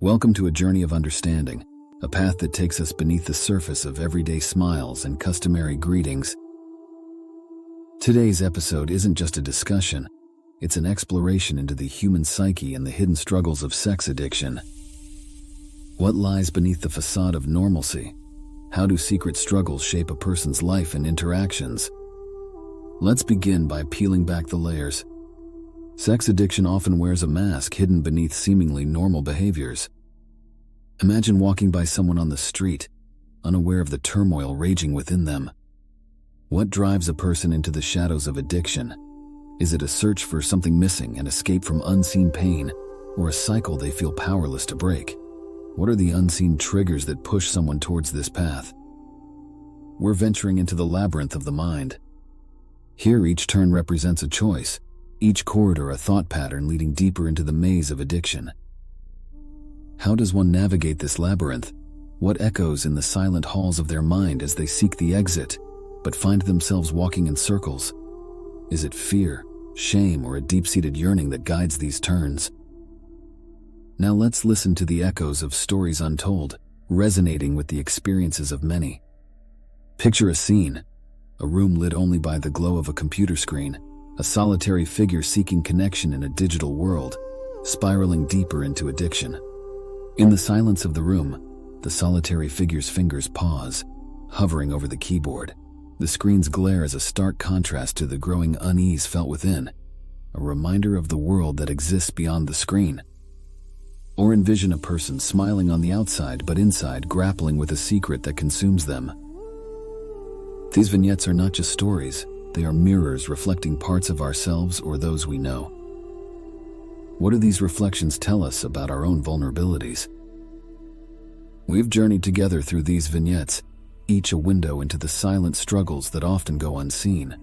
Welcome to a journey of understanding, a path that takes us beneath the surface of everyday smiles and customary greetings. Today's episode isn't just a discussion, it's an exploration into the human psyche and the hidden struggles of sex addiction. What lies beneath the facade of normalcy? How do secret struggles shape a person's life and interactions? Let's begin by peeling back the layers. Sex addiction often wears a mask hidden beneath seemingly normal behaviors. Imagine walking by someone on the street, unaware of the turmoil raging within them. What drives a person into the shadows of addiction? Is it a search for something missing, an escape from unseen pain, or a cycle they feel powerless to break? What are the unseen triggers that push someone towards this path? We're venturing into the labyrinth of the mind. Here, each turn represents a choice, each corridor a thought pattern leading deeper into the maze of addiction. How does one navigate this labyrinth? What echoes in the silent halls of their mind as they seek the exit, but find themselves walking in circles? Is it fear, shame, or a deep-seated yearning that guides these turns? Now let's listen to the echoes of stories untold, resonating with the experiences of many. Picture a scene, a room lit only by the glow of a computer screen, a solitary figure seeking connection in a digital world, spiraling deeper into addiction. In the silence of the room, the solitary figure's fingers pause, hovering over the keyboard. The screen's glare is a stark contrast to the growing unease felt within, a reminder of the world that exists beyond the screen. Or envision a person smiling on the outside but inside grappling with a secret that consumes them. These vignettes are not just stories, they are mirrors reflecting parts of ourselves or those we know. What do these reflections tell us about our own vulnerabilities? We've journeyed together through these vignettes, each a window into the silent struggles that often go unseen.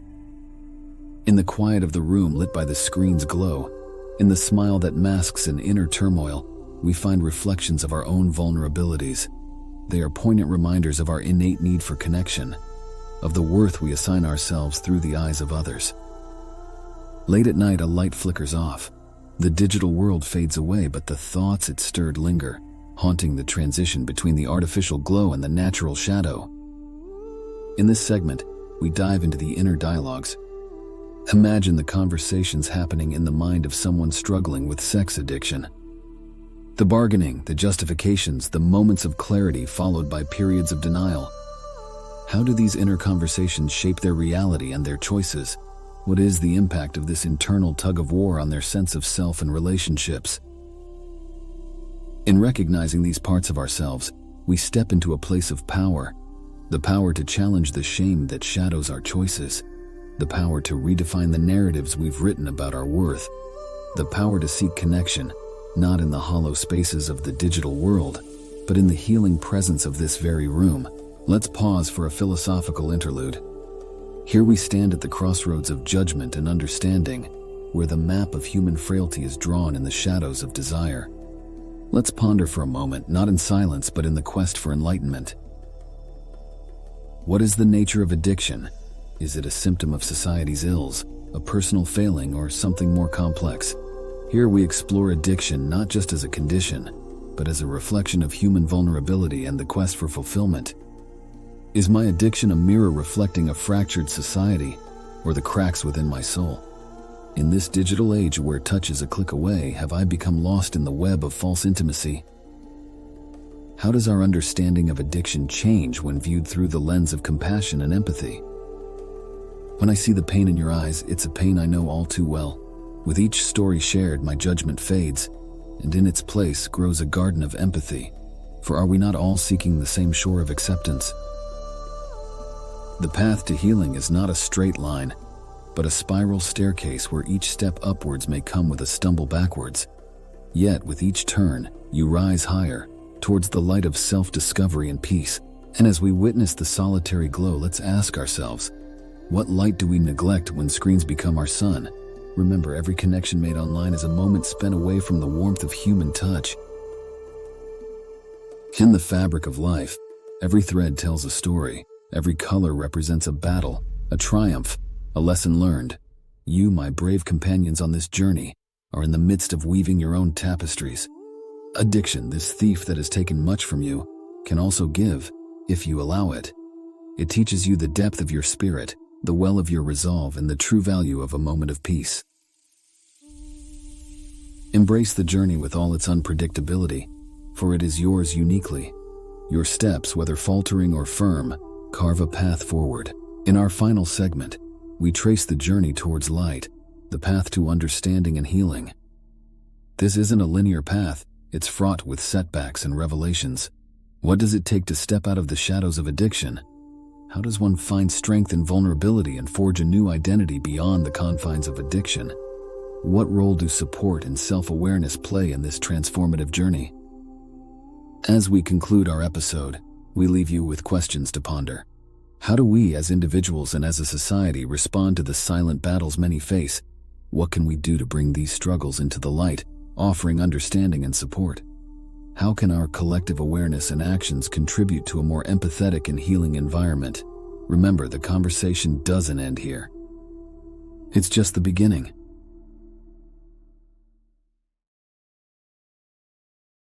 In the quiet of the room lit by the screen's glow, in the smile that masks an inner turmoil, we find reflections of our own vulnerabilities. They are poignant reminders of our innate need for connection, of the worth we assign ourselves through the eyes of others. Late at night, a light flickers off. The digital world fades away, but the thoughts it stirred linger, haunting the transition between the artificial glow and the natural shadow. In this segment, we dive into the inner dialogues. Imagine the conversations happening in the mind of someone struggling with sex addiction. The bargaining, the justifications, the moments of clarity followed by periods of denial. How do these inner conversations shape their reality and their choices? What is the impact of this internal tug-of-war on their sense of self and relationships? In recognizing these parts of ourselves, we step into a place of power. The power to challenge the shame that shadows our choices. The power to redefine the narratives we've written about our worth. The power to seek connection, not in the hollow spaces of the digital world, but in the healing presence of this very room. Let's pause for a philosophical interlude. Here we stand at the crossroads of judgment and understanding, where the map of human frailty is drawn in the shadows of desire. Let's ponder for a moment, not in silence, but in the quest for enlightenment. What is the nature of addiction? Is it a symptom of society's ills, a personal failing, or something more complex? Here we explore addiction not just as a condition, but as a reflection of human vulnerability and the quest for fulfillment. Is my addiction a mirror reflecting a fractured society, or the cracks within my soul? In this digital age where touch is a click away, have I become lost in the web of false intimacy? How does our understanding of addiction change when viewed through the lens of compassion and empathy? When I see the pain in your eyes, it's a pain I know all too well. With each story shared, my judgment fades, and in its place grows a garden of empathy. For are we not all seeking the same shore of acceptance? The path to healing is not a straight line, but a spiral staircase where each step upwards may come with a stumble backwards. Yet with each turn, you rise higher, towards the light of self-discovery and peace. And as we witness the solitary glow, let's ask ourselves, what light do we neglect when screens become our sun? Remember, every connection made online is a moment spent away from the warmth of human touch. In the fabric of life, every thread tells a story. Every color represents a battle, a triumph, a lesson learned. You, my brave companions on this journey, are in the midst of weaving your own tapestries. Addiction, this thief that has taken much from you, can also give, if you allow it. It teaches you the depth of your spirit, the well of your resolve, and the true value of a moment of peace. Embrace the journey with all its unpredictability, for it is yours uniquely. Your steps, whether faltering or firm, carve a path forward. In our final segment, we trace the journey towards light, the path to understanding and healing. This isn't a linear path, it's fraught with setbacks and revelations. What does it take to step out of the shadows of addiction? How does one find strength in vulnerability and forge a new identity beyond the confines of addiction? What role do support and self-awareness play in this transformative journey? As we conclude our episode, we leave you with questions to ponder. How do we as individuals and as a society respond to the silent battles many face? What can we do to bring these struggles into the light, offering understanding and support? How can our collective awareness and actions contribute to a more empathetic and healing environment? Remember, the conversation doesn't end here. It's just the beginning.